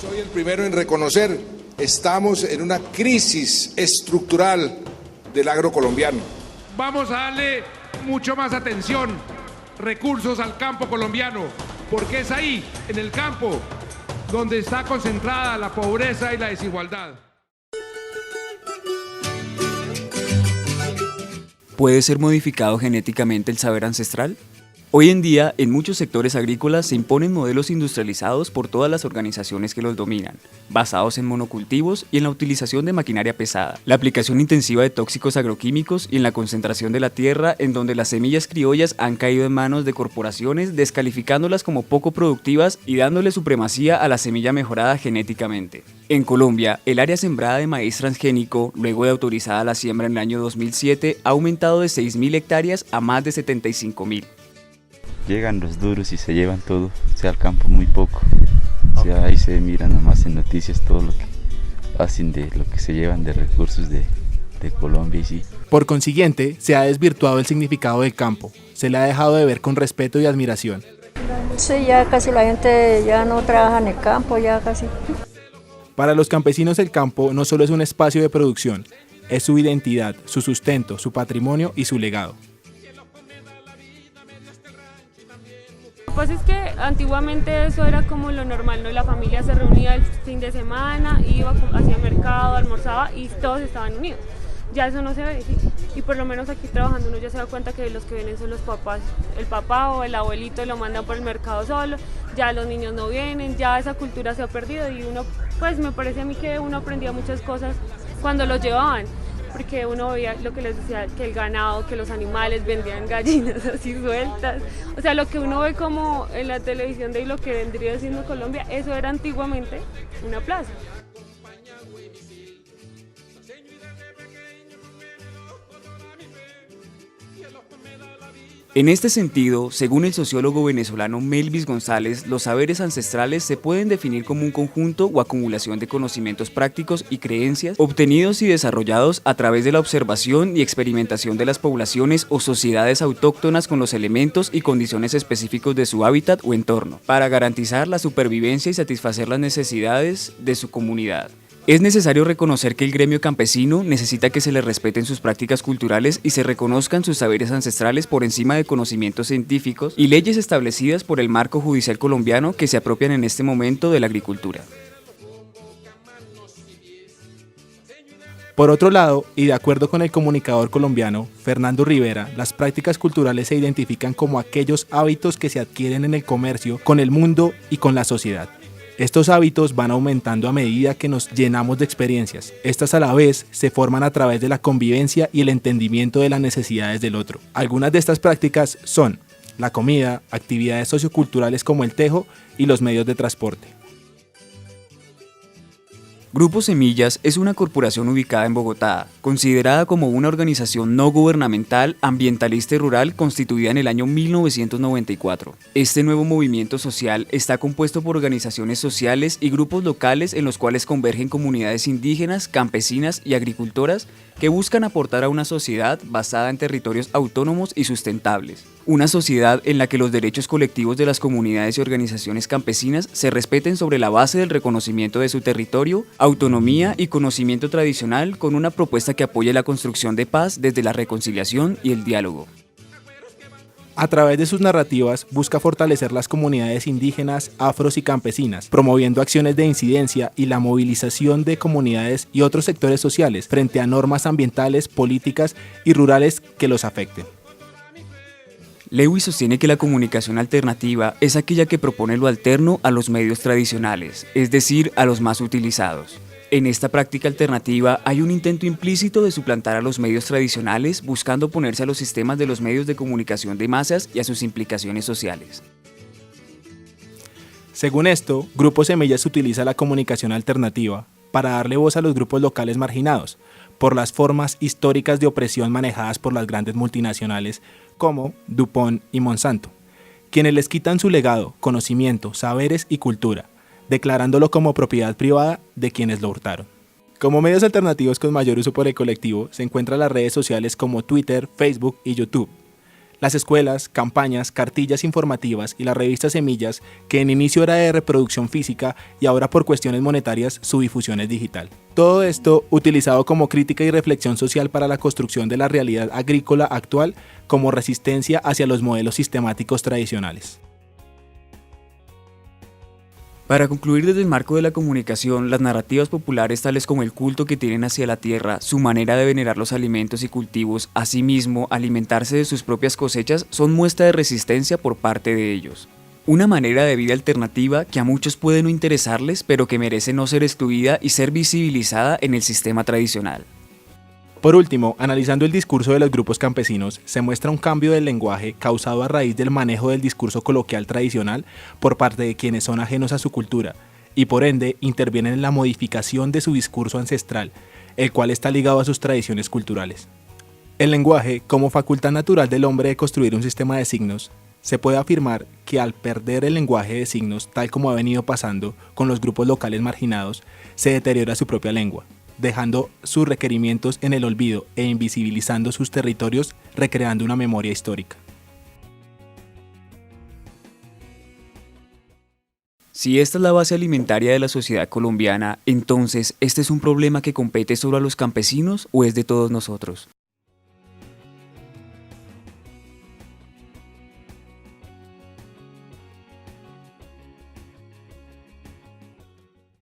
Soy el primero en reconocer, estamos en una crisis estructural del agro colombiano. Vamos a darle mucho más atención, recursos al campo colombiano, porque es ahí, en el campo, donde está concentrada la pobreza y la desigualdad. ¿Puede ser modificado genéticamente el saber ancestral? Hoy en día, en muchos sectores agrícolas se imponen modelos industrializados por todas las organizaciones que los dominan, basados en monocultivos y en la utilización de maquinaria pesada, la aplicación intensiva de tóxicos agroquímicos y en la concentración de la tierra, en donde las semillas criollas han caído en manos de corporaciones, descalificándolas como poco productivas y dándole supremacía a la semilla mejorada genéticamente. En Colombia, el área sembrada de maíz transgénico, luego de autorizada la siembra en el año 2007, ha aumentado de 6.000 hectáreas a más de 75.000. Llegan los duros y se llevan todo, o sea, al campo muy poco. O sea, ahí se mira nomás en noticias todo lo que hacen, de lo que se llevan de recursos de Colombia y sí. Por consiguiente, se ha desvirtuado el significado del campo, se le ha dejado de ver con respeto y admiración. Sí, ya casi la gente ya no trabaja en el campo, ya casi. Para los campesinos el campo no solo es un espacio de producción, es su identidad, su sustento, su patrimonio y su legado. Pues es que antiguamente eso era como lo normal, ¿no? La familia se reunía el fin de semana, iba hacia mercado, almorzaba y todos estaban unidos. Ya eso no se ve, ¿sí? Y por lo menos aquí trabajando uno ya se da cuenta que los que vienen son los papás. El papá o el abuelito lo mandan por el mercado solo, ya los niños no vienen, ya esa cultura se ha perdido y uno, pues me parece a mí que uno aprendía muchas cosas cuando los llevaban. Porque uno veía lo que les decía, que el ganado, que los animales vendían gallinas así sueltas. O sea, lo que uno ve como en la televisión de lo que vendría siendo Colombia, eso era antiguamente una plaza. En este sentido, según el sociólogo venezolano Melvis González, los saberes ancestrales se pueden definir como un conjunto o acumulación de conocimientos prácticos y creencias obtenidos y desarrollados a través de la observación y experimentación de las poblaciones o sociedades autóctonas con los elementos y condiciones específicos de su hábitat o entorno, para garantizar la supervivencia y satisfacer las necesidades de su comunidad. Es necesario reconocer que el gremio campesino necesita que se le respeten sus prácticas culturales y se reconozcan sus saberes ancestrales por encima de conocimientos científicos y leyes establecidas por el marco judicial colombiano que se apropian en este momento de la agricultura. Por otro lado, y de acuerdo con el comunicador colombiano Fernando Rivera, las prácticas culturales se identifican como aquellos hábitos que se adquieren en el comercio con el mundo y con la sociedad. Estos hábitos van aumentando a medida que nos llenamos de experiencias. Estas a la vez se forman a través de la convivencia y el entendimiento de las necesidades del otro. Algunas de estas prácticas son la comida, actividades socioculturales como el tejo y los medios de transporte. Grupo Semillas es una corporación ubicada en Bogotá, considerada como una organización no gubernamental, ambientalista y rural constituida en el año 1994. Este nuevo movimiento social está compuesto por organizaciones sociales y grupos locales en los cuales convergen comunidades indígenas, campesinas y agricultoras que buscan aportar a una sociedad basada en territorios autónomos y sustentables. Una sociedad en la que los derechos colectivos de las comunidades y organizaciones campesinas se respeten sobre la base del reconocimiento de su territorio, autonomía y conocimiento tradicional con una propuesta que apoye la construcción de paz desde la reconciliación y el diálogo. A través de sus narrativas busca fortalecer las comunidades indígenas, afros y campesinas, promoviendo acciones de incidencia y la movilización de comunidades y otros sectores sociales frente a normas ambientales, políticas y rurales que los afecten. Lewis sostiene que la comunicación alternativa es aquella que propone lo alterno a los medios tradicionales, es decir, a los más utilizados. En esta práctica alternativa hay un intento implícito de suplantar a los medios tradicionales, buscando oponerse a los sistemas de los medios de comunicación de masas y a sus implicaciones sociales. Según esto, Grupo Semillas utiliza la comunicación alternativa para darle voz a los grupos locales marginados, por las formas históricas de opresión manejadas por las grandes multinacionales como DuPont y Monsanto, quienes les quitan su legado, conocimiento, saberes y cultura, declarándolo como propiedad privada de quienes lo hurtaron. Como medios alternativos con mayor uso por el colectivo se encuentran las redes sociales como Twitter, Facebook y YouTube. Las escuelas, campañas, cartillas informativas y la revista Semillas, que en inicio era de reproducción física y ahora por cuestiones monetarias su difusión es digital. Todo esto utilizado como crítica y reflexión social para la construcción de la realidad agrícola actual como resistencia hacia los modelos sistemáticos tradicionales. Para concluir, desde el marco de la comunicación, las narrativas populares tales como el culto que tienen hacia la tierra, su manera de venerar los alimentos y cultivos, asimismo alimentarse de sus propias cosechas, son muestra de resistencia por parte de ellos. Una manera de vida alternativa que a muchos puede no interesarles, pero que merece no ser excluida y ser visibilizada en el sistema tradicional. Por último, analizando el discurso de los grupos campesinos, se muestra un cambio del lenguaje causado a raíz del manejo del discurso coloquial tradicional por parte de quienes son ajenos a su cultura y por ende intervienen en la modificación de su discurso ancestral, el cual está ligado a sus tradiciones culturales. El lenguaje, como facultad natural del hombre de construir un sistema de signos, se puede afirmar que al perder el lenguaje de signos, tal como ha venido pasando con los grupos locales marginados, se deteriora su propia lengua, dejando sus requerimientos en el olvido e invisibilizando sus territorios, recreando una memoria histórica. Si esta es la base alimentaria de la sociedad colombiana, entonces, ¿este es un problema que compete solo a los campesinos o es de todos nosotros?